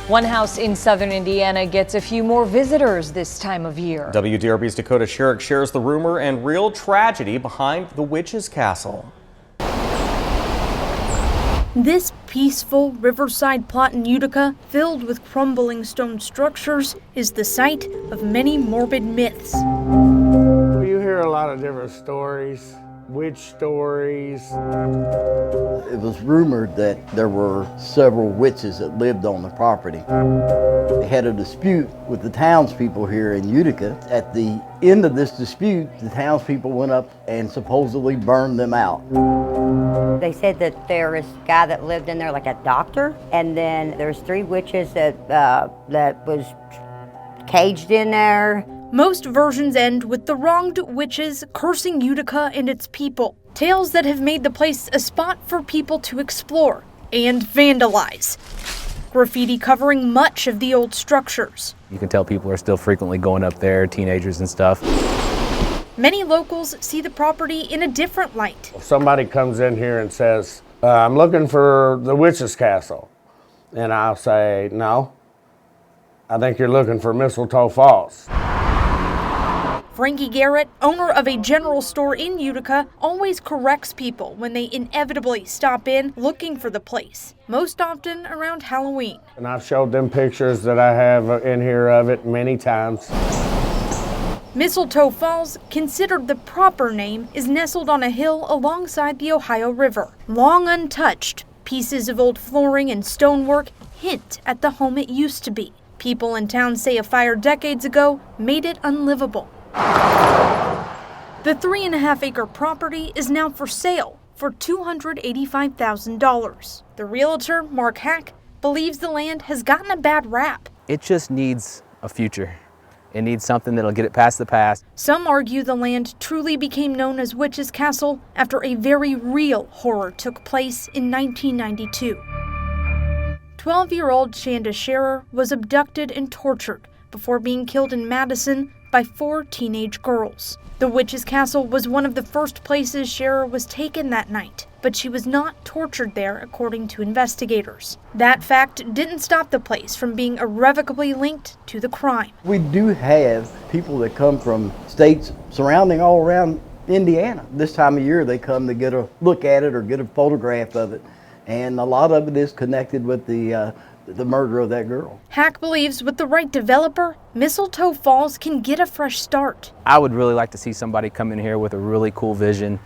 One house in southern Indiana gets a few more visitors this time of year. WDRB's Dakota Sherrick shares the rumor and real tragedy behind the witch's castle. This peaceful riverside plot in Utica, filled with crumbling stone structures, is the site of many morbid myths. You hear a lot of different stories, witch stories. It was rumored that there were several witches that lived on the property. They had a dispute with the townspeople here in Utica. At the end of this dispute, the townspeople went up and supposedly burned them out. They said that there was a guy that lived in there, like a doctor, and then there's 3 witches that was caged in there. Most versions end with the wronged witches cursing Utica and its people. Tales that have made the place a spot for people to explore and vandalize. Graffiti covering much of the old structures. You can tell people are still frequently going up there, teenagers and stuff. Many locals see the property in a different light. If somebody comes in here and says, I'm looking for the witch's castle, and I'll say, no, I think you're looking for Mistletoe Falls. Frankie Garrett, owner of a general store in Utica, always corrects people when they inevitably stop in looking for the place, most often around Halloween. And I've showed them pictures that I have in here of it many times. Mistletoe Falls, considered the proper name, is nestled on a hill alongside the Ohio River. Long untouched, pieces of old flooring and stonework hint at the home it used to be. People in town say a fire decades ago made it unlivable. The 3.5-acre property is now for sale for $285,000. The realtor, Mark Hack, believes the land has gotten a bad rap. It just needs a future. It needs something that'll get it past the past. Some argue the land truly became known as Witch's Castle after a very real horror took place in 1992. 12-year-old Shanda Scherer was abducted and tortured before being killed in Madison by 4 teenage girls. The Witch's Castle was one of the first places Scherer was taken that night, but she was not tortured there, according to investigators. That fact didn't stop the place from being irrevocably linked to the crime. We do have people that come from states surrounding all around Indiana. This time of year they come to get a look at it or get a photograph of it, and a lot of it is connected with the murder of that girl. Hack believes with the right developer, Mistletoe Falls can get a fresh start. I would really like to see somebody come in here with a really cool vision,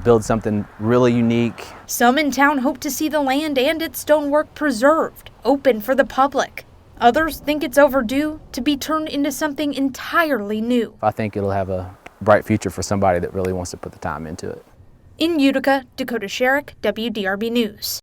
build something really unique. Some in town hope to see the land and its stonework preserved, open for the public. Others think it's overdue to be turned into something entirely new. I think it'll have a bright future for somebody that really wants to put the time into it. In Utica, Dakota Sherrick, WDRB News.